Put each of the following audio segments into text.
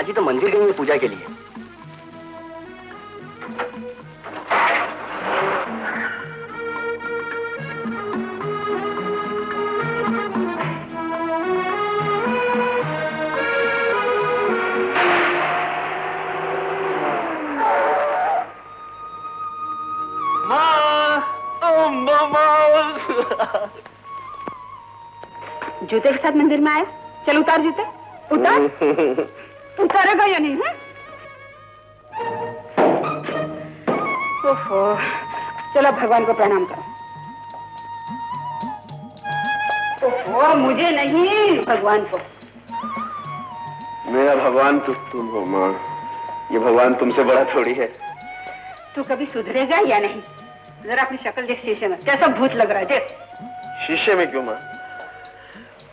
जी तो मंदिर गई है पूजा के लिए। जूते के साथ मंदिर में आया? चल उतार जूते, उतार। उतारेगा या नहीं? ओहो, चलो भगवान को प्रणाम करो। ओहो, मुझे नहीं, भगवान को। मेरा भगवान तो तुम हो माँ। ये भगवान तुमसे बड़ा थोड़ी है। तू कभी सुधरेगा या नहीं? जरा अपनी शक्ल देख शीशे में, कैसा भूत लग रहा है देख। शीशे में क्यों माँ?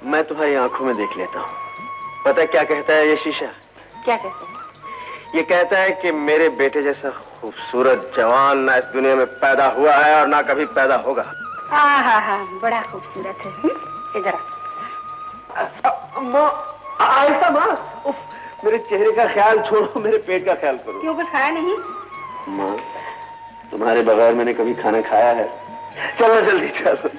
मैं तुम्हारी आंखों में देख लेता हूँ। पता है क्या कहता है ये शीशा? क्या कहता है? ये कहता है कि मेरे बेटे जैसा खूबसूरत जवान ना इस दुनिया में पैदा हुआ है और ना कभी पैदा होगा। हाँ, बड़ा खूबसूरत है। इधर माँ, आहिस्ता माँ। मेरे चेहरे का ख्याल छोड़ो, मेरे पेट का ख्याल करो। क्यों, कुछ खाया नहीं? माँ, तुम्हारे बगैर मैंने कभी खाना खाया है? चलो जल्दी चलो।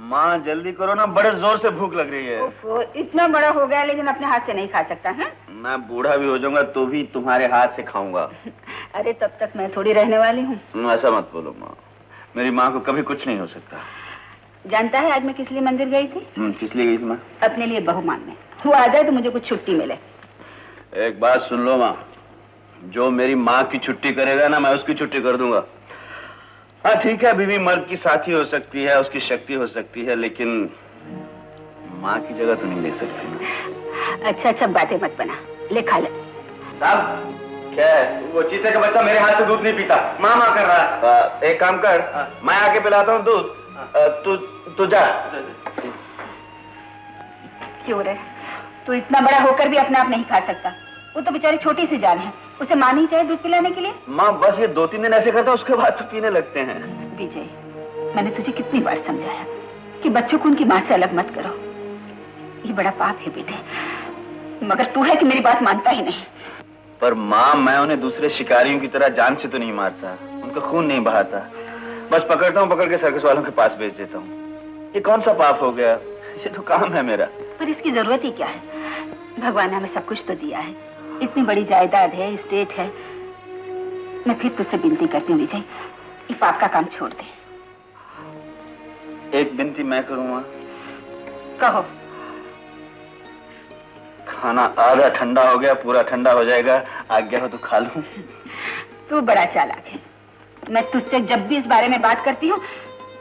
माँ जल्दी करो ना, बड़े जोर से भूख लग रही है। ओफो, इतना बड़ा हो गया लेकिन अपने हाथ से नहीं खा सकता है? मैं बूढ़ा भी हो जाऊंगा तो भी तुम्हारे हाथ से खाऊंगा। अरे तब तक मैं थोड़ी रहने वाली हूँ। ऐसा मत बोलो माँ, मेरी माँ को कभी कुछ नहीं हो सकता। जानता है आज मैं किस लिए मंदिर गई थी? किस लिए गई थी माँ? अपने लिए बहू मांगने। वो आ जाए तो मुझे कुछ छुट्टी मिले। एक बात सुन लो माँ, जो मेरी माँ की छुट्टी करेगा ना, मैं उसकी छुट्टी कर दूंगा। हाँ ठीक है, बीवी मर्द की साथी हो सकती है, उसकी शक्ति हो सकती है, लेकिन माँ की जगह तो नहीं ले सकती। अच्छा, बातें मत बना, ले खा ले। साहब क्या है? वो चीते का बच्चा मेरे हाथ से दूध नहीं पीता, माँ कर रहा है। एक काम कर, मैं आके पिलाता हूँ दूध, तू जा। क्यों रे, तू इतना बड़ा होकर भी अपने आप नहीं खा सकता? वो तो बेचारी छोटी सी जान है, उसे माँ नहीं चाहिए दूध पिलाने के लिए? माँ बस ये 2-3 दिन ऐसे करता है, उसके बाद तो पीने लगते हैं। विजय, मैंने तुझे कितनी बार समझाया कि बच्चों को उनकी माँ से अलग मत करो। ये बड़ा पाप है बेटे, मगर तू है कि मेरी बात मानता ही नहीं। पर माँ, मैं उन्हें दूसरे शिकारियों की तरह जान से तो नहीं मारता, उनका खून नहीं बहाता। बस पकड़ता हूँ, पकड़ के सर्कस वालों के पास भेज देता हूँ। ये कौन सा पाप हो गया? ये तो काम है मेरा। पर इसकी जरूरत ही क्या है? भगवान ने हमें सब कुछ तो दिया है, इतनी बड़ी जायदाद है, स्टेट है। मैं फिर तुझसे विनती करती हूँ विजय, ये पाप का काम छोड़ दे। एक विनती मैं करूँगा? कहो। खाना आधा ठंडा हो गया, पूरा ठंडा हो जाएगा, आज्ञा हो तो खा लूं। तू बड़ा चालाक है। मैं तुझसे जब भी इस बारे में बात करती हूँ,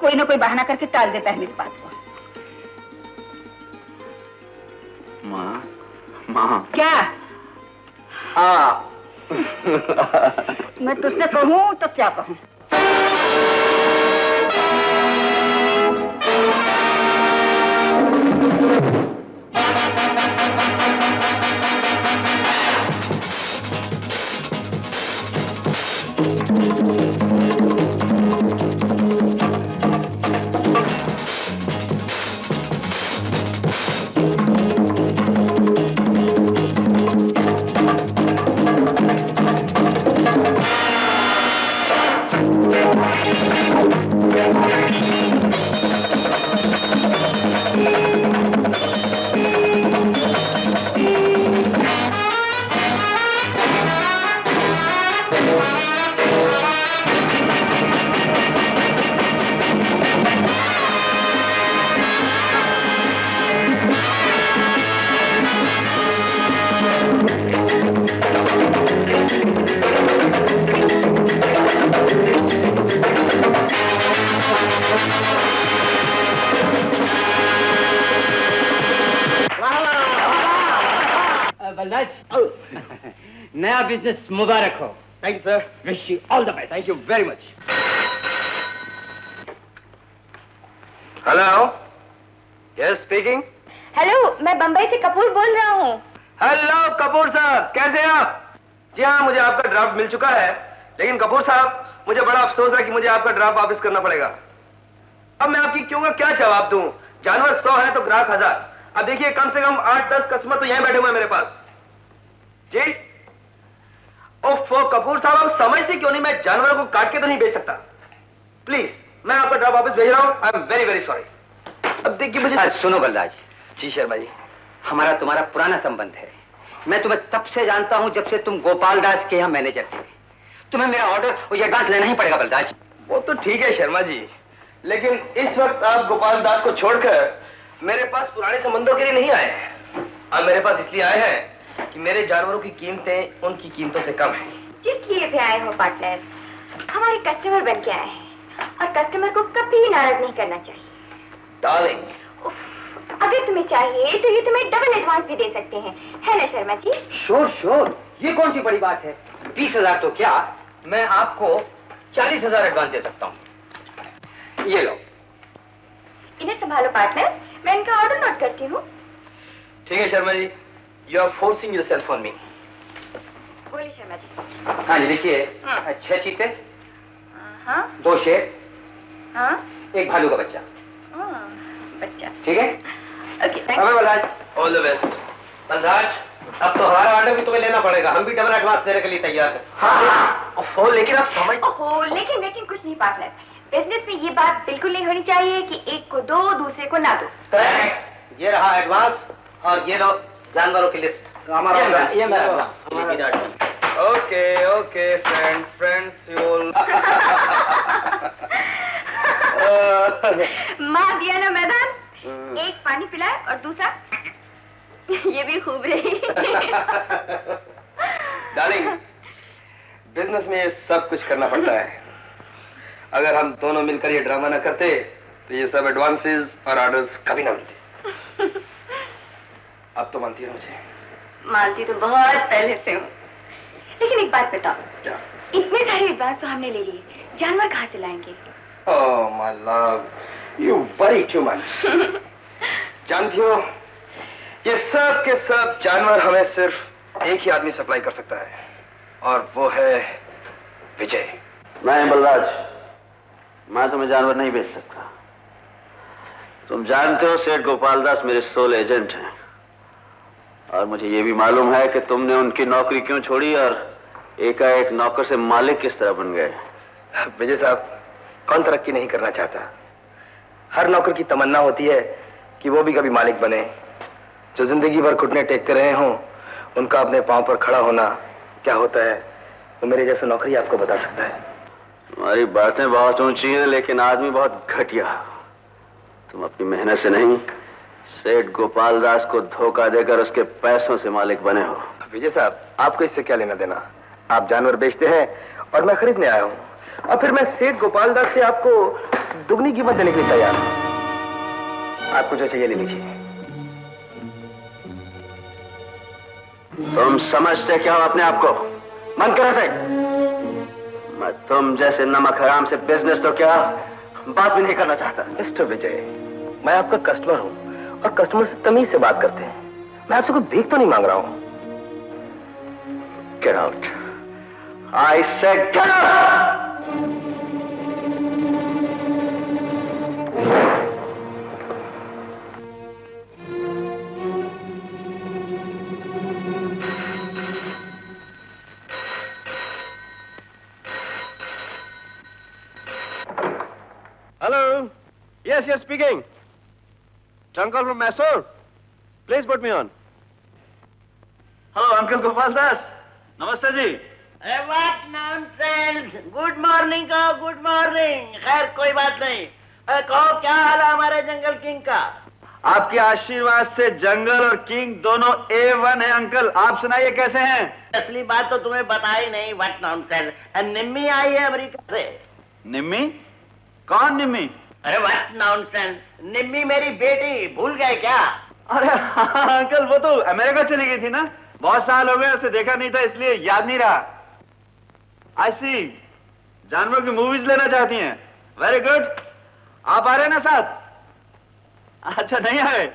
कोई ना कोई बहाना करके टाल देता है मेरी बात को। माँ। क्या? मैं तुझसे कहूँ तो क्या कहूँ? नया बिजनेस मुबारक हो। Thank you sir. Wish you all the best. Thank you very much. Hello, yes speaking. Hello, मैं बम्बई से कपूर बोल रहा हूँ। हेलो कपूर साहब, कैसे हैं आप? जी हाँ, मुझे आपका ड्राफ्ट मिल चुका है, लेकिन कपूर साहब मुझे बड़ा अफसोस है कि मुझे आपका ड्राफ्ट वापस करना पड़ेगा। अब मैं आपकी क्यों का क्या जवाब दूं? जानवर 100 है तो ग्राहक 1000। अब देखिए कम से कम 8-10 कस्टमर तो यहीं बैठे हुए हैं मेरे पास। जी ओफो कपूर साहब, आप समझते क्यों नहीं, मैं जानवरों को काट के तो नहीं बेच सकता। प्लीज मैं आपका ड्रॉप वापस भेज रहा हूं। I am very very sorry. अब देखिए मुझे सुनो बलराज, जी शर्मा जी। हमारा तुम्हारा पुराना संबंध है। मैं तुम्हें तब से जानता हूं जब से तुम गोपाल दास के यहाँ मैनेजर थे। तुम्हें मेरा ऑर्डर और ये एडवांस लेना ही पड़ेगा बलराज। वो तो ठीक है शर्मा जी, लेकिन इस वक्त आप गोपाल दास को छोड़कर मेरे पास पुराने संबंधों के लिए नहीं आए हैं। आप मेरे पास इसलिए आए हैं कि मेरे जानवरों की कीमतें उनकी कीमतों से कम है। जिस लिए भी आए हो पार्टनर, हमारे कस्टमर बन के आए हैं और कस्टमर को कभी नाराज नहीं करना चाहिए। डार्लिंग, अगर तुम्हें चाहिए तो ये तुम्हें डबल एडवांस भी दे सकते हैं, है ना शर्मा जी? श्योर श्योर, ये कौन सी बड़ी बात है। 20,000 तो क्या, मैं आपको 40,000 एडवांस दे सकता हूँ। ये लो। इन्हें संभालो पार्टनर, मैं इनका ऑर्डर नोट करती हूँ। ठीक है Sharma ji, you are forcing yourself on me. बोलिए शर्मा जी। हाँ जी, देखिए हाँ। 6 चीते, हाँ 2 शेर, हाँ 1 भालू का बच्चा। हाँ, बच्चा। ठीक है। ओके थैंक अबे Balraj, all the best. Balraj, अब तो हमारा ऑर्डर भी तुम्हें लेना पड़ेगा। हम भी डबल एडवांस देने के लिए तैयार हैं। हाँ, लेकिन आप समझ। ओहो, लेकिन कुछ नहीं पार्टनर, बिजनेस में ये बात बिल्कुल नहीं होनी चाहिए कि एक को दो दूसरे को ना दो। ये रहा एडवांस और ये लो जानवरों की लिस्ट। हमारा ये मेरा advance. Okay okay friends you मार दिया ना मैदान, एक पानी पिलाए और दूसरा ये भी खूब रही। डार्लिंग, बिजनेस में सब कुछ करना पड़ता है। अगर हम दोनों मिलकर ये ड्रामा ना करते तो ये सब एडवांसेस और ऑर्डर्स कभी ना मिलते। अब तो मानती है मुझे? मानती तो बहुत पहले से हूँ, लेकिन एक बात बताओ, क्या? इतने सारे एडवांस तो हमने ले लिए, जानवर कहाँ से लाएंगे? Oh my love, you worry too much. जानती हो, ये सब के सब जानवर हमें सिर्फ एक ही आदमी सप्लाई कर सकता है, और वो है विजय। नहीं बलराज, मैं तुम्हें जानवर नहीं बेच सकता। तुम जानते हो सेठ गोपाल दास मेरे सोल एजेंट हैं, और मुझे ये भी मालूम है कि तुमने उनकी नौकरी क्यों छोड़ी और एकाएक नौकर से मालिक किस तरह बन गए। विजय साहब, कौन तरक्की नहीं करना चाहता? हर नौकर की तमन्ना होती है कि वो भी कभी मालिक बने। जो जिंदगी भर घुटने टेकते रहे हों, उनका अपने पांव पर खड़ा होना क्या होता है, वो मेरे जैसा नौकरी आपको बता सकता है। तुम्हारी बातें बहुत ऊंची हैं, लेकिन आदमी बहुत घटिया। तुम अपनी मेहनत से नहीं, सेठ गोपाल दास को धोखा देकर उसके पैसों से मालिक बने हो। विजय साहब, आपको इससे क्या लेना देना? आप जानवर बेचते हैं और मैं खरीदने आया हूँ, और फिर मैं सेठ गोपाल दास से आपको दुगनी कीमत देने के लिए तैयार हूँ। आपको जो चाहिए ले लीजिए। तुम समझते क्या हो अपने आप को? मन करा सेठ। मैं तुम जैसे नमक हराम से बिजनेस तो क्या बात भी नहीं करना चाहता। मिस्टर विजय, मैं आपका कस्टमर हूँ, और कस्टमर से तमीज से बात करते हैं। मैं आपसे कोई भीख तो नहीं मांग रहा हूँ। Get out. I said get out! Hello. Yes, speaking. Trunk call from Mysore. Please put me on. Hello, Uncle Gopal Das. नमस्ते जी। What nonsense! गुड मॉर्निंग कहो, गुड मॉर्निंग। खैर कोई बात नहीं। कहो क्या हाल है हमारे जंगल किंग का? आपके आशीर्वाद से जंगल और किंग दोनों A1 है अंकल। आप सुनाइए कैसे हैं? असली बात तो तुम्हें बताई नहीं। What nonsense! निम्मी आई है अमेरिका से। निम्मी? कौन निम्मी? अरे what nonsense! निम्मी मेरी बेटी, भूल गए क्या? अरे हाँ अंकल, वो तो अमेरिका चली गई थी ना। बहुत साल हो गए, उसे देखा नहीं था, इसलिए याद नहीं रहा। आई सी, जानवरों की मूवीज लेना चाहती हैं। Very good. आप आ रहे हैं ना साथ? अच्छा, नहीं आए?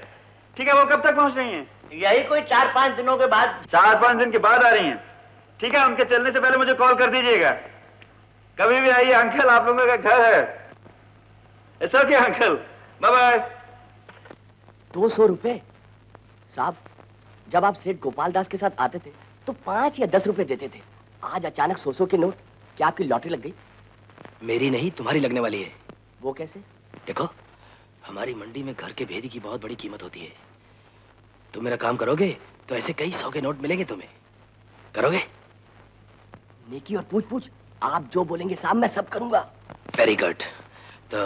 ठीक है, वो कब तक पहुंच रही हैं? यही कोई 4-5 दिनों के बाद। 4-5 दिन के बाद आ रही हैं? ठीक है, उनके चलने से पहले मुझे कॉल कर दीजिएगा। कभी भी आइए अंकल, आप लोगों का घर है। It's okay uncle, bye bye. 200 रुपए? साहब, जब आप सेठ गोपाल दास के साथ आते थे तो 5 या 10 रुपए देते थे। आज अचानक 100 के नोट। क्या आपकी लॉटरी लग गई? मेरी नहीं, तुम्हारी लगने वाली है। वो कैसे? देखो, हमारी मंडी में घर के भेदी की बहुत बड़ी कीमत होती है। तुम मेरा काम करोगे तो ऐसे कई 100 के नोट मिलेंगे तुम्हें। करोगे? नेकी और पूछ पूछ, आप जो बोलेंगे साहब मैं सब करूंगा। Very good. तो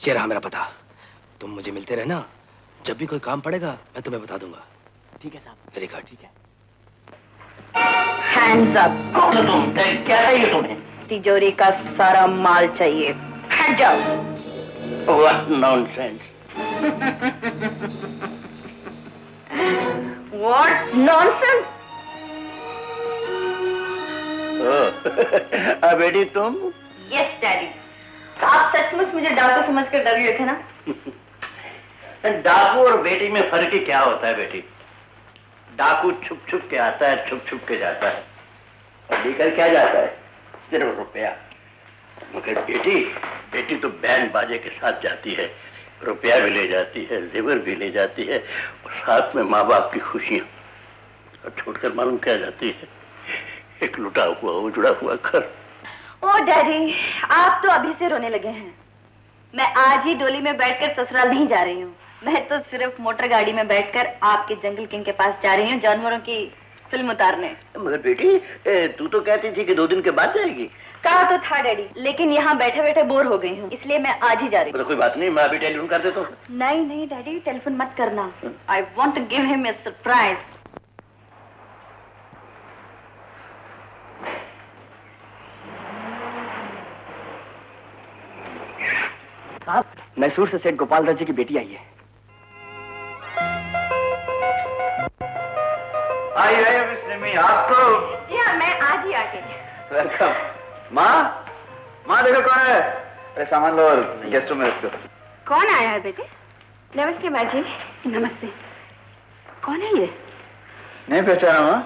ये रहा मेरा पता, तुम मुझे मिलते रहना। जब भी कोई काम पड़ेगा मैं तुम्हें बता दूंगा। ठीक है साहब। Very good. ठीक है। Hands up. कौन हो तुम? क्या चाहिए तुम्हें? तिजोरी का सारा माल चाहिए। हट जाओ। What nonsense! What nonsense? बेटी तुम? Yes, Daddy. आप सचमुच मुझे डाकू समझकर डर गए थे ना? डाकू और बेटी में फर्क ही क्या होता है बेटी? डाकू छुप छुप के आता है, छुप छुप के जाता है, और लेकर क्या जाता है? सिर्फ रुपया। मगर बेटी, बेटी तो बैंड बाजे के साथ जाती है, रुपया भी ले जाती है, जेवर भी ले जाती है, और साथ में माँ बाप की खुशियां। और छोड़कर मालूम क्या जाती है? एक लुटा हुआ, उजड़ा हुआ घर। ओ डैडी, आप तो अभी से रोने लगे हैं। मैं आज ही डोली में बैठकर ससुराल नहीं जा रही हूँ। मैं तो सिर्फ मोटर गाड़ी में बैठकर आपके जंगल किंग के पास जा रही हूँ जानवरों की फिल्म उतारने। मगर बेटी, तू तो कहती थी कि 2 दिन के बाद जाएगी। कहा तो था डैडी, लेकिन यहाँ बैठे बैठे बोर हो गई हूँ, इसलिए मैं आज ही जा रही हूँ। तो कोई बात नहीं, मैं अभी टेलीफोन कर देता हूँ। नहीं नहीं डैडी, टेलीफोन मत करना। I want to give him a surprise. साहब, मैसूर से सेठ गोपाल दास जी की बेटी आई है। आइए मिस निमी, आप तो। जी हाँ, मैं आज ही आ गई। वेलकम। माँ, माँ देखो कौन है। अरे सामान लो और गेस्ट रूम में रख दो। कौन आया है बेटे? नमस्ते माँ जी। नमस्ते। कौन है ये? नहीं पहचाना माँ?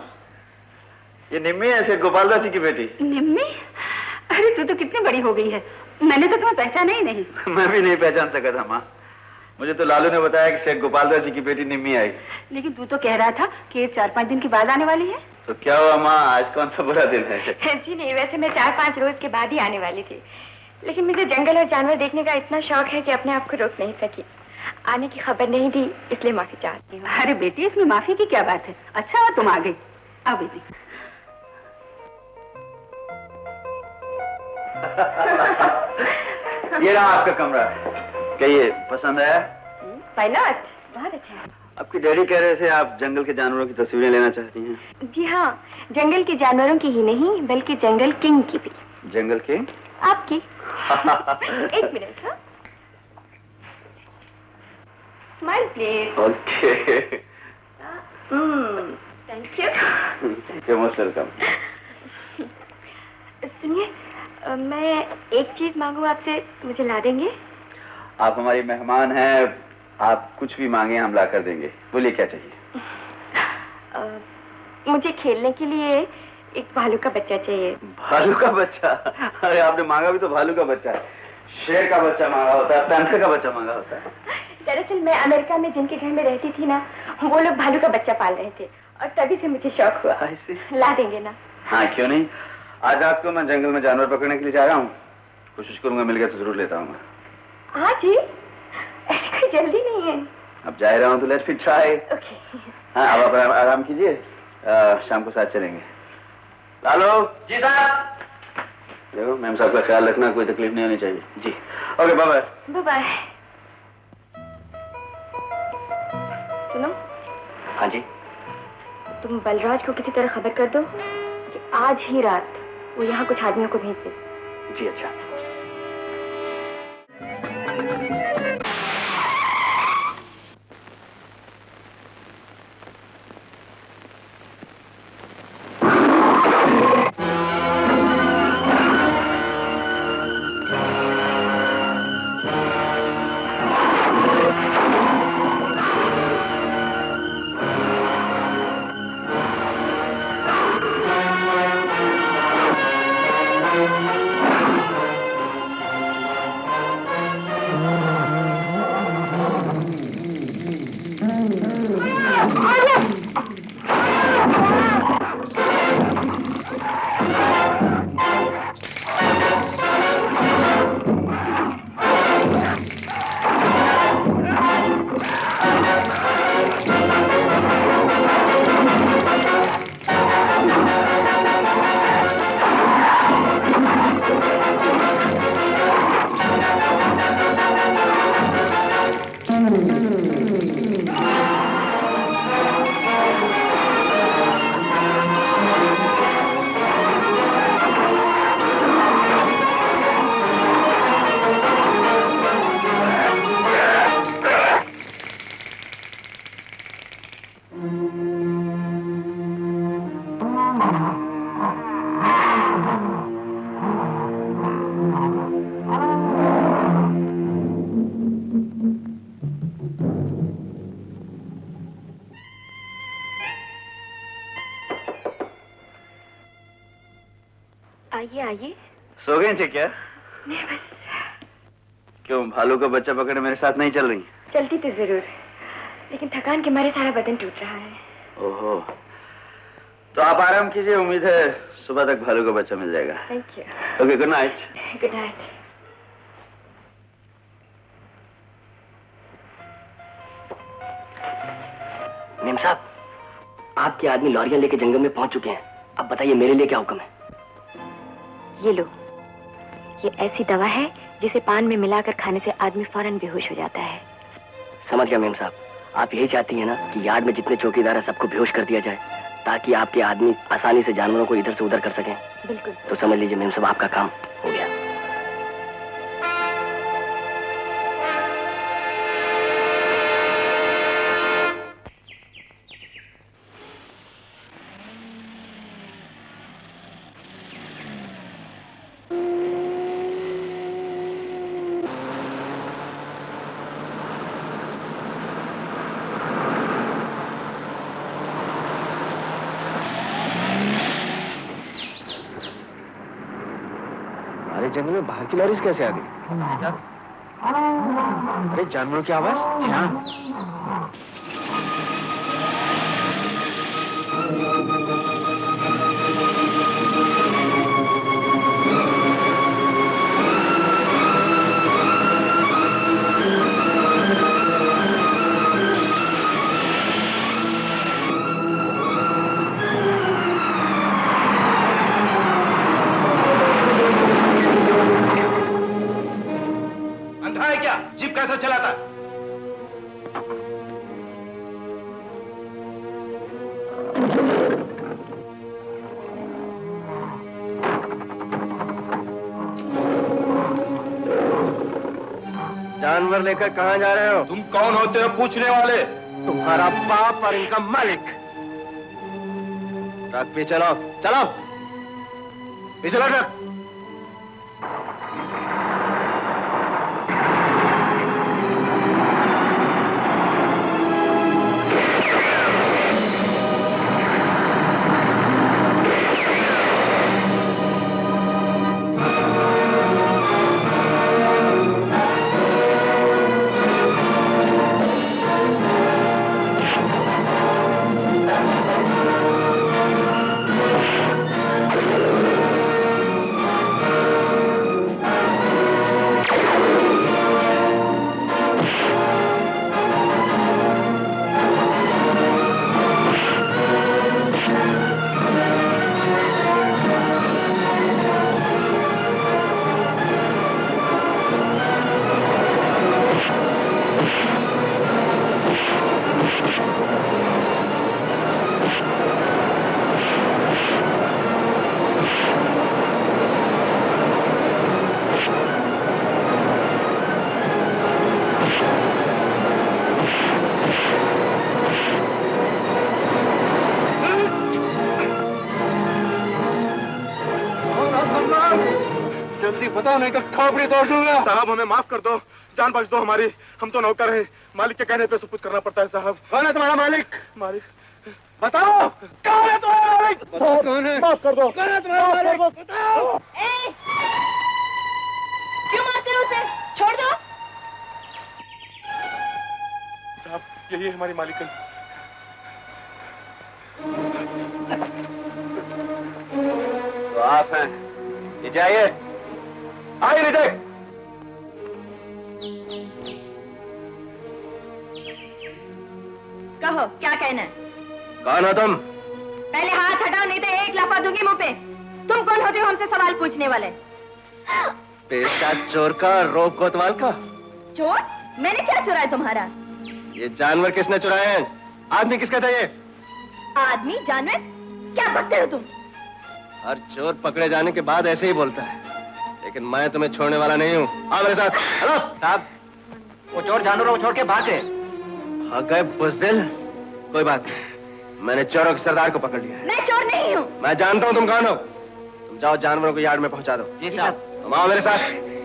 ये निम्मी है, सेठ गोपाल दास जी की बेटी। निम्मी? अरे तू तो कितनी बड़ी हो गई है, मैंने तो तुम्हें पहचाना ही नहीं। मैं भी नहीं पहचान सका था माँ। मुझे तो लालू ने बताया कि सेठ गोपाल दास जी की बेटी निम्मी आई। लेकिन तू तो कह रहा था कि 4-5 दिन के बाद आने वाली है। तो क्या हुआ माँ, आज कौन सा बुरा दिन है? जी नहीं, वैसे मैं 4-5 रोज के बाद ही आने वाली थी, लेकिन मुझे जंगल और जानवर देखने का इतना शौक है कि अपने आप को रोक नहीं सकी। आने की खबर नहीं दी, इसलिए माफी चाहती हूँ। अरे बेटी, इसमें माफी की क्या बात है? अच्छा हुआ तुम आ गई। आओ बेटी। ये रहा आपका कमरा। कहिए, पसंद आया? Why not? बहुत अच्छा है। आपके डैडी कह रहे थे आप जंगल के जानवरों की तस्वीरें लेना चाहती हैं। जी हाँ, जंगल के जानवरों की ही नहीं बल्कि जंगल किंग की भी। जंगल के? आपकी। एक मिनट। हाँ, smile please. Okay. Thank you. Most welcome. सुनिए, मैं एक चीज मांगू आपसे, मुझे ला देंगे? आप हमारी मेहमान हैं, आप कुछ भी मांगे हम ला कर देंगे। बोलिए क्या चाहिए? मुझे खेलने के लिए एक भालू का बच्चा चाहिए। भालू का बच्चा? अरे आपने मांगा भी तो भालू का बच्चा है। शेर का बच्चा मांगा होता है, पैंथर का बच्चा मांगा होता है। दरअसल मैं अमेरिका में जिनके घर में रहती थी ना, वो लोग भालू का बच्चा पाल रहे थे और तभी से मुझे शौक हुआ। ला देंगे ना? हाँ क्यों नहीं। आज रात को मैं जंगल में जानवर पकड़ने के लिए जा रहा हूँ, कोशिश करूंगा मिल गया तो जरूर लेता हूँ मैं। आज ही? ऐसी कोई जल्दी नहीं है। अब जा रहा हूँ तो लेट्स ट्राई। ओके। हाँ अब आप आराम कीजिए, शाम को साथ चलेंगे। लालो जी साहब। देखो मैम साहब का ख्याल रखना, कोई तकलीफ नहीं होनी चाहिए। जी okay, bye bye. Bye bye. सुनो। हाँ जी। तुम बलराज को किसी तरह खबर कर दो कि आज ही रात वो यहाँ कुछ आदमियों को भेज दे। जी अच्छा। आइए आइए। सो गए थे क्या? नहीं बस। क्यों, भालू का बच्चा पकड़ने मेरे साथ नहीं चल रही? चलती तो जरूर, लेकिन थकान के मारे सारा बदन टूट रहा है। ओहो, तो आप आराम कीजिए, उम्मीद है सुबह तक भालू का बच्चा मिल जाएगा। Thank you. Okay, good night. Good night. Ma'am साहब, आपके आदमी लॉरियां लेके जंगल में पहुंच चुके हैं। अब बताइए मेरे लिए क्या हुक्म है? ये लो, ये ऐसी दवा है जिसे पान में मिलाकर खाने से आदमी फौरन बेहोश हो जाता है। समझ गया मेम साहब, आप यही चाहती हैं ना कि यार्ड में जितने चौकीदार हैं सबको बेहोश कर दिया जाए ताकि आपके आदमी आसानी से जानवरों को इधर से उधर कर सकें। बिल्कुल। तो समझ लीजिए मेम साहब, आपका काम हो गया। जंगल में बाहर की लॉरीज कैसे आ गई? अरे जानवरों की आवाज। जी हाँ। जीप कैसे चलाता? जानवर लेकर कहां जा रहे हो? तुम कौन होते हो पूछने वाले? तुम्हारा बाप और इनका मालिक। ट्रक पे चलो, चलो पे चलो ट्रक। जल्दी बताओ नहीं तो खोपड़ी तोड़ दूंगा। साहब हमें माफ कर दो, जान बख्श दो हमारी, हम तो नौकर हैं, मालिक के कहने पे सब कुछ करना पड़ता है साहब। कौन है तुम्हारा मालिक? मालिक बताओ, कौन है तुम्हारा मालिक? कौन है? माफ कर दो। कौन है तुम्हारा मालिक? बताओ। क्यों मारते हो उसे? छोड़ दो। साहब यही है हमारी मालिक। तो आप हैं, नीचे आइए। आइए नीचे। कहो क्या कहना है? कौन हो तुम? पहले हाथ हटाओ नहीं तो एक लाफा दूंगी मुंह पे। तुम कौन होते हो हमसे सवाल पूछने वाले? पेशा चोर का, रोब कोतवाल का। चोर? मैंने क्या चुराया तुम्हारा? ये जानवर किसने चुराए हैं? आदमी किसका था ये? आदमी? जानवर? क्या बकते हो तुम? हर चोर पकड़े जाने के बाद ऐसे ही बोलता है, लेकिन मैं तुम्हें छोड़ने वाला नहीं हूँ। आओ मेरे साथ। हेलो साहब, वो चोर जानवरों को छोड़ के भाग गए। भाग गए बुज़दिल? कोई बात नहीं, मैंने चोरों के सरदार को पकड़ लिया है। मैं चोर नहीं हूँ। मैं जानता हूँ तुम कौन हो। तुम जाओ जानवरों को यार्ड में पहुंचा दो। जी साहब। तुम आओ मेरे साथ।